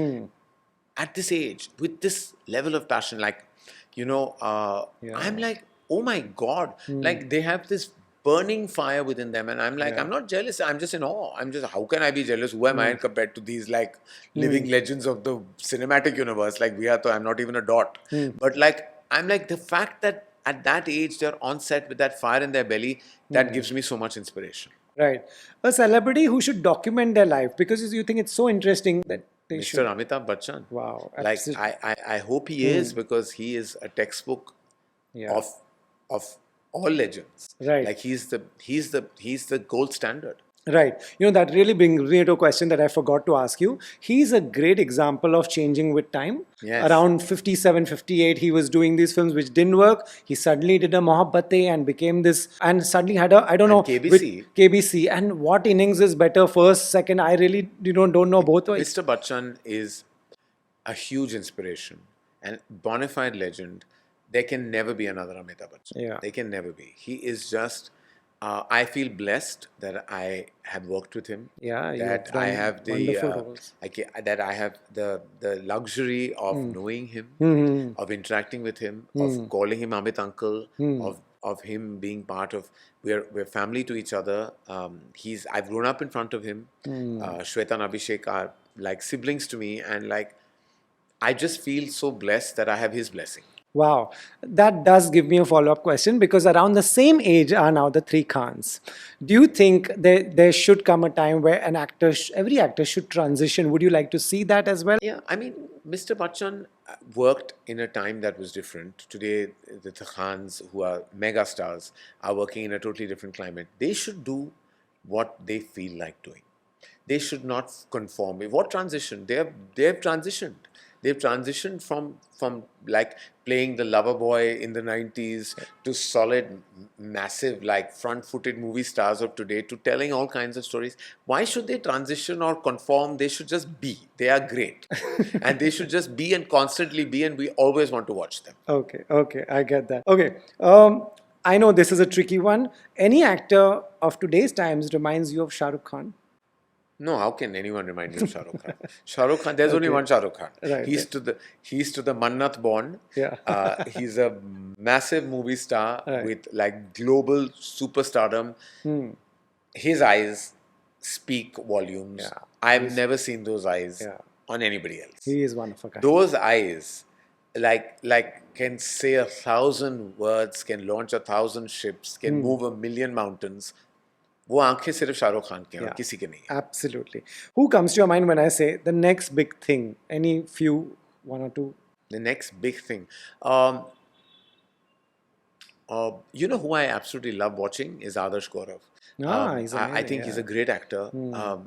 at this age with this level of passion, I'm like, oh my God, like they have this burning fire within them, and I'm like, I'm not jealous, I'm just in awe. How can I be jealous? Who am I compared to these like living legends of the cinematic universe? Like I'm not even a dot. But I'm like, the fact that at that age they're on set with that fire in their belly, that gives me so much inspiration. Right. A celebrity who should document their life because you think it's so interesting that they should. Mr. Amitabh Bachchan. Wow. Like I hope he is, because he is a textbook of all legends. Right. Like he's the gold standard. Right. That really brings me to a question that I forgot to ask you. He's a great example of changing with time. Yes. Around 57, 58, he was doing these films which didn't work. He suddenly did a Mohabbatein and became this, and suddenly had KBC. KBC. And what innings is better, first, second? I really don't know both ways. Mr. Bachchan is a huge inspiration and bona fide legend. There can never be another Amitabh Bachchan. Yeah. There can never be. He is just. I feel blessed that I have worked with him. Yeah, that I have that I have the luxury of knowing him, of interacting with him, of calling him Amit Uncle, of him being part of. We're family to each other. I've grown up in front of him. Shweta and Abhishek are like siblings to me, and like I just feel so blessed that I have his blessing. Wow, that does give me a follow-up question because around the same age are now the three Khans. Do you think there should come a time where every actor should transition? Would you like to see that as well? Yeah, I mean, Mr. Bachchan worked in a time that was different. Today, the Khans, who are mega stars, are working in a totally different climate. They should do what they feel like doing. They should not conform. What transition? They have transitioned. They've transitioned from like playing the lover boy in the 90s to solid, massive, like front-footed movie stars of today to telling all kinds of stories. Why should they transition or conform? They should just be. They are great. And they should just be and constantly be, and we always want to watch them. Okay, I get that. Okay, I know this is a tricky one. Any actor of today's times reminds you of Shah Rukh Khan? No, how can anyone remind you of Shah Rukh Khan? Shah Rukh Khan, there's only one Shah Rukh Khan. Right. He's to the Mannat born. Yeah. He's a massive movie star Right. with like global superstardom. His eyes speak volumes. Yeah. I've never seen those eyes Yeah. on anybody else. He is one of a kind. Those eyes, like can say 1,000 words, can launch 1,000 ships, can move 1,000,000 mountains. वो आंखें सिर्फ शाहरुख खान की हैं और Yeah. किसी के नहीं हैं. Absolutely. Who comes to your mind when I say the next big thing? Any few, one or two? The next big thing. You know who I absolutely love watching is Adarsh Gaurav. He's I amazing, think he's yeah. a great actor.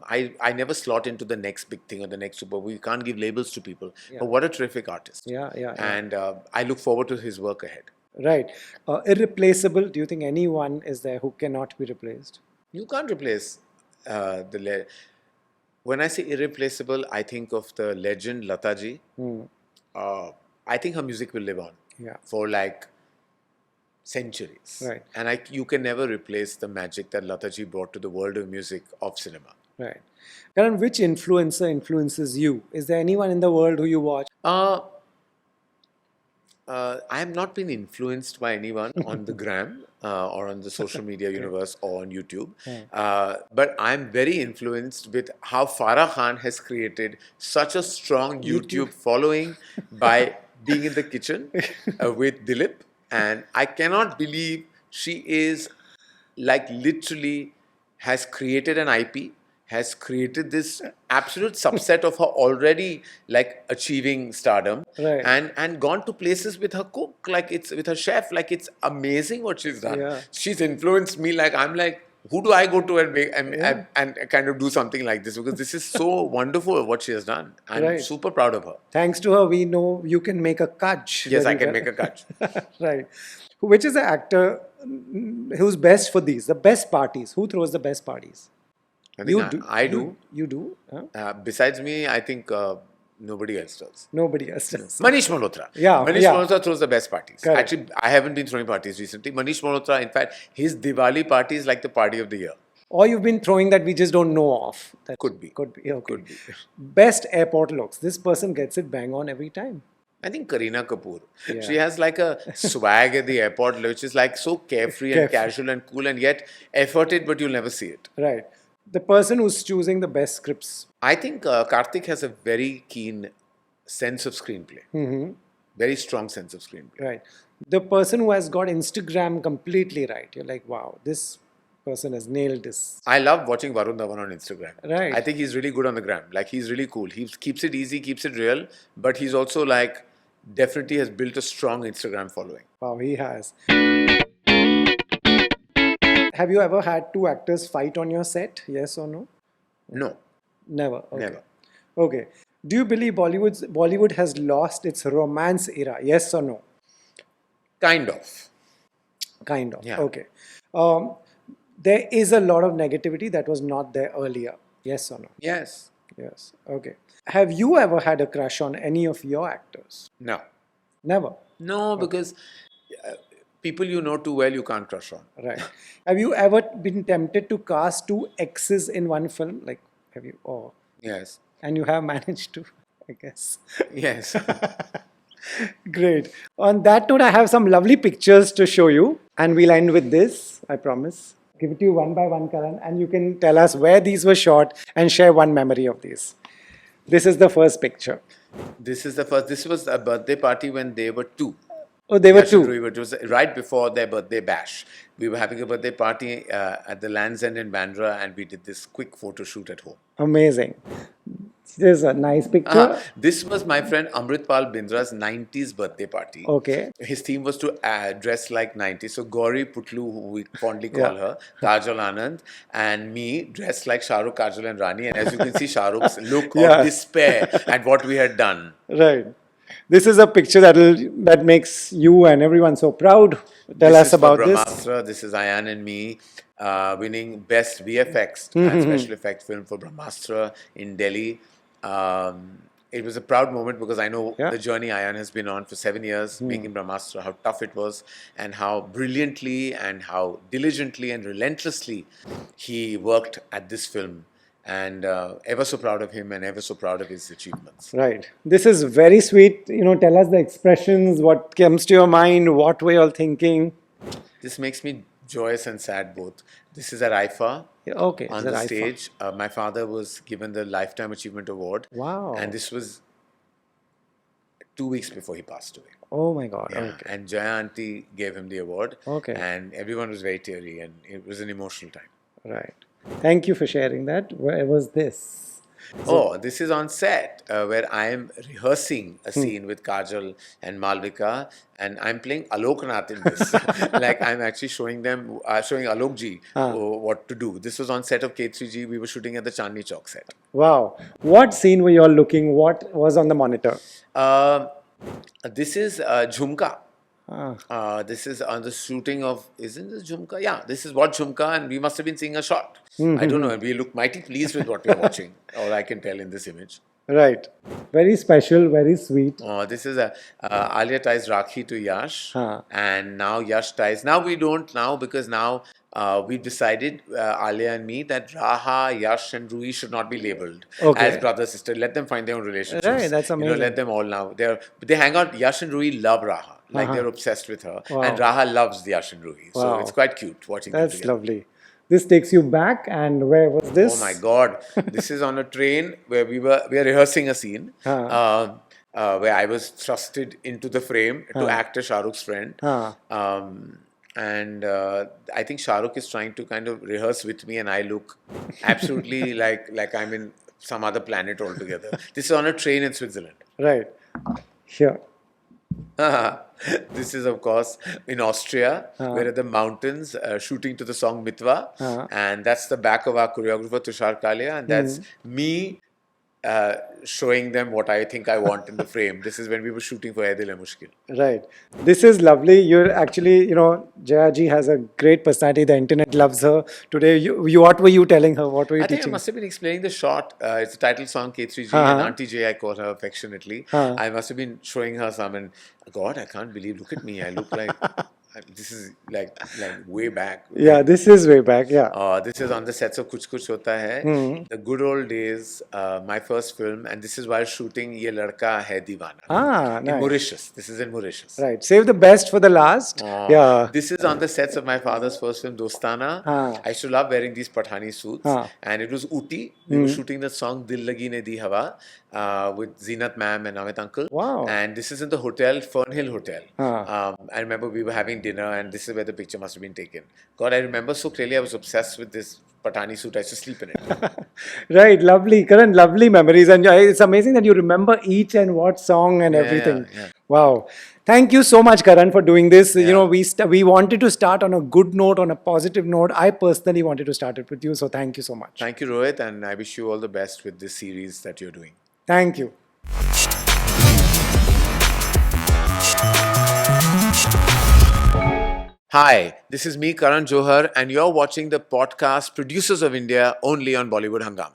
I never slot into the next big thing or the next super. We can't give labels to people. Yeah. But what a terrific artist. Yeah. And I look forward to his work ahead. Right. Irreplaceable. Do you think anyone is there who cannot be replaced? You can't replace when I say irreplaceable, I think of the legend Lata ji. I think her music will live on Yeah. for like centuries. Right. And you can never replace the magic that Lata ji brought to the world of music, of cinema. Right. Karan, which influencer influences you? Is there anyone in the world who you watch? I have not been influenced by anyone on the gram or on the social media universe or on YouTube. But I'm very influenced with how Farah Khan has created such a strong YouTube following by being in the kitchen with Dilip. And I cannot believe she is like literally has created an IP, has created this absolute subset of her already like achieving stardom, Right. and gone to places with her cook, like it's with her chef, like it's amazing what she's done. Yeah. She's influenced me. Like I'm like, who do I go to and make and kind of do something like this, because this is so wonderful what she has done. I'm Right. super proud of her. Thanks to her, we know you can make a kutch. Yes, when I you can get- make a catch. Right. Which is the actor who's best for these? The best parties. Who throws the best parties? I think I do. You do? Huh? Besides me, I think nobody else does. Nobody else does. Manish Malhotra. Yeah, Manish yeah. Malhotra throws the best parties. Correct. Actually, I haven't been throwing parties recently. Manish Malhotra, in fact, his Diwali party is like the party of the year. Or you've been throwing that we just don't know of. That Could be. Could be. Okay. Could be. Best airport looks. This person gets it bang on every time. I think Kareena Kapoor. Yeah. She has like a swag at the airport, which is like so carefree and casual and cool, and yet efforted, but you'll never see it. Right. The person who's choosing the best scripts. I think Kartik has a very keen sense of screenplay. Very strong sense of screenplay. Right. The person who has got Instagram completely right. You're like, wow, this person has nailed this. I love watching Varun Dhawan on Instagram. Right. I think he's really good on the gram. Like he's really cool. He keeps it easy, keeps it real, but he's also like definitely has built a strong Instagram following. Wow, he has. Have you ever had two actors fight on your set? Yes or no? No, Never. Okay. never. Okay. Do you believe Bollywood has lost its romance era? Yes or no? Kind of. Kind of. Yeah. Okay. There is a lot of negativity that was not there earlier. Yes or no? Yes. Yes. Okay. Have you ever had a crush on any of your actors? No. Never. No, because people you know too well, you can't crush on. Right. Have you ever been tempted to cast two exes in one film? Like, have you? Oh, Yes. and you have managed to, I guess. Yes. Great. On that note, I have some lovely pictures to show you, and we'll end with this, I promise. Give it to you one by one, Karan, and you can tell us where these were shot and share one memory of these. This is the first picture. This is the first. This was a birthday party when they were 2. Oh, they were Yash and two. Roohi, it was right before their birthday bash. We were having a birthday party at the Land's End in Bandra, and we did this quick photo shoot at home. Amazing. This is a nice picture. This was my friend Amritpal Bindra's 90s birthday party. Okay. His theme was to dress like 90s. So Gauri Putlu, who we fondly call Yeah. her, Kajal Anand, and me dressed like Shah Rukh, Kajal and Rani. And as you can see, Shah Rukh's look Yeah. of despair at what we had done. Right. This is a picture that makes you and everyone so proud. Tell us about This is for this. Brahmastra. This is Ayan and me winning Best VFX and Special Effect Film for Brahmastra in Delhi. It was a proud moment because I know Yeah. the journey Ayan has been on for 7 years, making Brahmastra, how tough it was, and how brilliantly and how diligently and relentlessly he worked at this film. And ever so proud of him and ever so proud of his achievements. Right. This is very sweet. Tell us the expressions, what comes to your mind, what were you all thinking? This makes me joyous and sad both. This is at IFA. Okay. On is that the IFA? stage. My father was given the Lifetime Achievement Award. Wow. And this was 2 weeks before he passed away. Oh my God. Yeah. Okay. And Jaya Auntie gave him the award. Okay. And everyone was very teary, and it was an emotional time. Right. Thank you for sharing that. Where was this? Oh, this is on set where I am rehearsing a scene with Kajal and Malvika, and I'm playing Aloknath in this. Like I'm actually showing Alokji what to do. This was on set of K3G. We were shooting at the Chandni Chowk set. Wow. What scene were you all looking? What was on the monitor? This is Jhumka. Ah. This is on the shooting of, isn't this Jhumka? Yeah, this is what Jhumka, and we must have been seeing a shot. I don't know, and we look mighty pleased with what we're watching, all I can tell in this image. Right. Very special, very sweet. This is Alia ties Rakhi to Yash, Huh. and now Yash ties. Now we don't now because now we've decided, Alia and me, that Raha, Yash, and Roohi should not be labeled Okay. as brother sister. Let them find their own relationships. Right, that's amazing. Let them all now. They hang out. Yash and Roohi love Raha. Like they're obsessed with her, Wow. and Raha loves the Yash and Roohi. So Wow. it's quite cute watching them That's together. lovely. This takes you back, and where was this? Oh my God! This is on a train where we are rehearsing a scene where I was thrusted into the frame to act as Shah Rukh's friend. And I think Shah Rukh is trying to kind of rehearse with me, and I look absolutely like I'm in some other planet altogether. This is on a train in Switzerland. Right. Here. This is, of course, in Austria. We're at the mountains shooting to the song Mitwa. And that's the back of our choreographer, Tushar Kalia. And that's me showing them what I think I want in the frame. This is when we were shooting for Ae Dil Hai Mushkil. Right. This is lovely. You're actually, Jaya ji has a great personality. The internet loves her. Today, what were you telling her? What were you I think I teaching? must have been explaining the shot. It's a title song, K3G, and Auntie J, I call her affectionately. I must have been showing her some, and God, I can't believe, look at me. I look like, this is like way back. Yeah, this is way back. Yeah. This is on the sets of Kuch Kuch Hota Hai, the good old days, my first film, and this is while shooting Ye Ladka Hai Deewana. In Nice. Mauritius. This is in Mauritius. Right. Save the best for the last. Yeah. This is on the sets of my father's first film, Dostana. I used to love wearing these Pathani suits. And it was Uti. We were shooting the song Dil Lagi Ne Di Hawa with Zeenat ma'am and Amit uncle. Wow. And this is in the hotel, Fernhill Hotel. I remember we were having dinner, and this is where the picture must have been taken. God, I remember so clearly. I was obsessed with this Pathani suit. I used to sleep in it. Right. Lovely. Karan, lovely memories. And it's amazing that you remember each and what song and everything. Yeah. Wow. Thank you so much, Karan, for doing this. Yeah. We wanted to start on a good note, on a positive note. I personally wanted to start it with you. So thank you so much. Thank you, Rohit, and I wish you all the best with this series that you're doing. Thank you. Hi, this is me, Karan Johar, and you're watching the podcast Producers of India only on Bollywood Hungama.